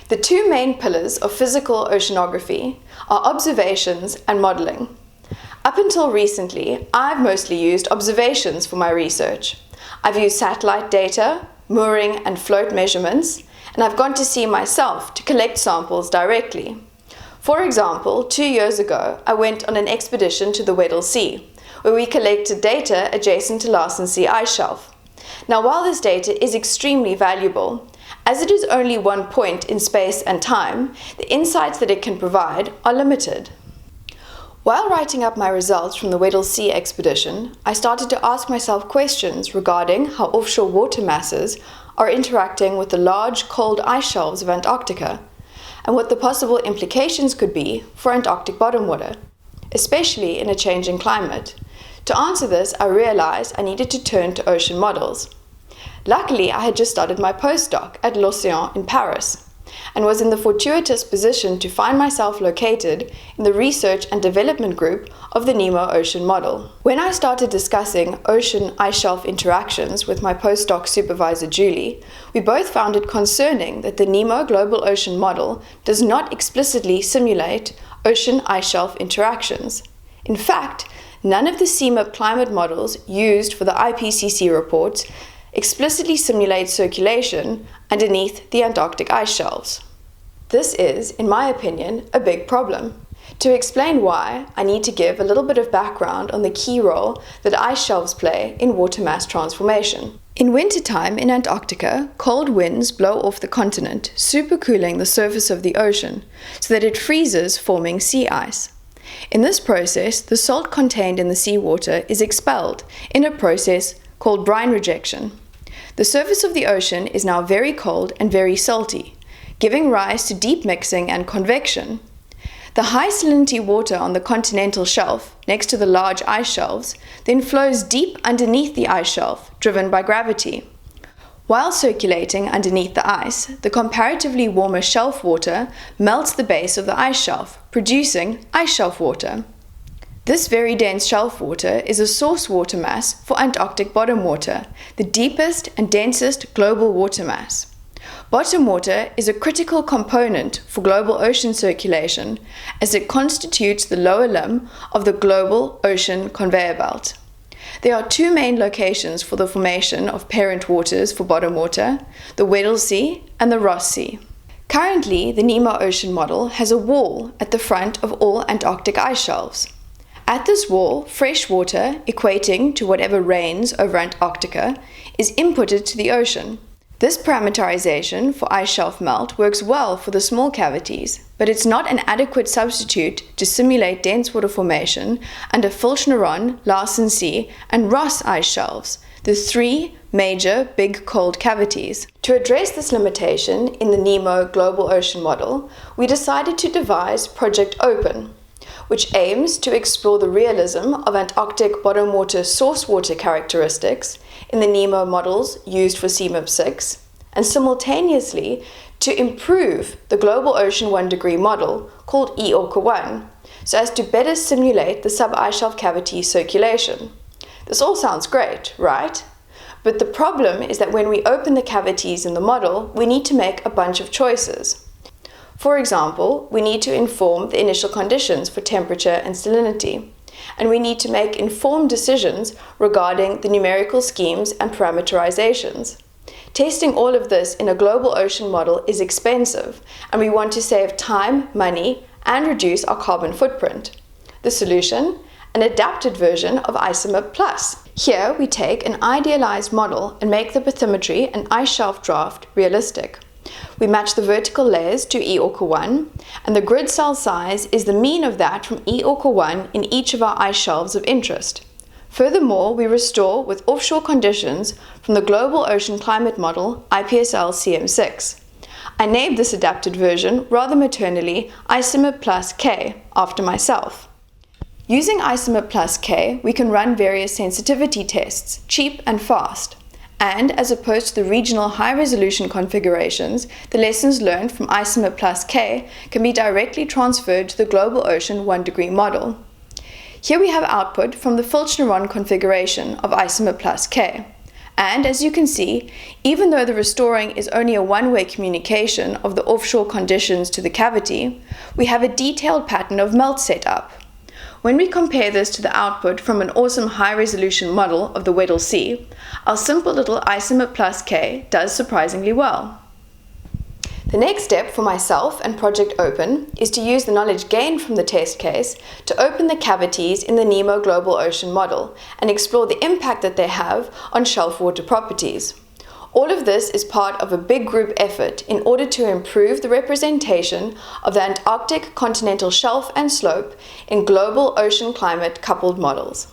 The two main pillars of physical oceanography are observations and modelling. Up until recently, I've mostly used observations for my research. I've used satellite data, mooring and float measurements, and I've gone to sea myself to collect samples directly. For example, 2 years ago, I went on an expedition to the Weddell Sea, where we collected data adjacent to Larsen Sea ice shelf. Now, while this data is extremely valuable, as it is only one point in space and time, the insights that it can provide are limited. While writing up my results from the Weddell Sea expedition, I started to ask myself questions regarding how offshore water masses are interacting with the large, cold ice shelves of Antarctica, and what the possible implications could be for Antarctic bottom water, especially in a changing climate. To answer this, I realized I needed to turn to ocean models. Luckily, I had just started my postdoc at L'Océan in Paris, and was in the fortuitous position to find myself located in the research and development group of the NEMO ocean model. When I started discussing ocean ice shelf interactions with my postdoc supervisor Julie, we both found it concerning that the NEMO global ocean model does not explicitly simulate ocean ice shelf interactions. In fact, none of the CMIP climate models used for the IPCC reports explicitly simulate circulation underneath the Antarctic ice shelves. This is, in my opinion, a big problem. To explain why, I need to give a little bit of background on the key role that ice shelves play in water mass transformation. In wintertime in Antarctica, cold winds blow off the continent, supercooling the surface of the ocean so that it freezes, forming sea ice. In this process, the salt contained in the seawater is expelled in a process called brine rejection. The surface of the ocean is now very cold and very salty, giving rise to deep mixing and convection. The high salinity water on the continental shelf, next to the large ice shelves, then flows deep underneath the ice shelf, driven by gravity. While circulating underneath the ice, the comparatively warmer shelf water melts the base of the ice shelf, producing ice shelf water. This very dense shelf water is a source water mass for Antarctic bottom water, the deepest and densest global water mass. Bottom water is a critical component for global ocean circulation, as it constitutes the lower limb of the global ocean conveyor belt. There are two main locations for the formation of parent waters for bottom water, the Weddell Sea and the Ross Sea. Currently, the NEMO ocean model has a wall at the front of all Antarctic ice shelves. At this wall, fresh water, equating to whatever rains over Antarctica, is inputted to the ocean. This parameterization for ice shelf melt works well for the small cavities, but it's not an adequate substitute to simulate dense water formation under Filchner-Ronne, Larsen Sea, and Ross ice shelves, the three major big cold cavities. To address this limitation in the NEMO global ocean model, we decided to devise Project Open, which aims to explore the realism of Antarctic bottom water source water characteristics in the NEMO models used for CMIP 6, and simultaneously to improve the global ocean 1 degree model called EORCA 1, so as to better simulate the sub-ice shelf cavity circulation. This all sounds great, right? But the problem is that when we open the cavities in the model, we need to make a bunch of choices. For example, we need to inform the initial conditions for temperature and salinity, and we need to make informed decisions regarding the numerical schemes and parameterizations. Testing all of this in a global ocean model is expensive, and we want to save time, money, and reduce our carbon footprint. The solution? An adapted version of ICEMIP Plus. Here we take an idealized model and make the bathymetry and ice shelf draft realistic. We match the vertical layers to EORCA 1, and the grid cell size is the mean of that from EORCA 1 in each of our ice shelves of interest. Furthermore, we restore with offshore conditions from the Global Ocean Climate Model IPSL CM6. I named this adapted version rather maternally ICEMIP Plus K, after myself. Using ICEMIP Plus K, we can run various sensitivity tests, cheap and fast. And as opposed to the regional high-resolution configurations, the lessons learned from ICEMIP Plus K can be directly transferred to the Global Ocean 1 degree model. Here we have output from the Filchner-Ronne configuration of ICEMIP Plus K. And as you can see, even though the restoring is only a one-way communication of the offshore conditions to the cavity, we have a detailed pattern of melt set up. When we compare this to the output from an awesome high-resolution model of the Weddell Sea, our simple little isomer plus K does surprisingly well. The next step for myself and Project Open is to use the knowledge gained from the test case to open the cavities in the NEMO Global Ocean Model and explore the impact that they have on shelf water properties. All of this is part of a big group effort in order to improve the representation of the Antarctic continental shelf and slope in global ocean climate coupled models.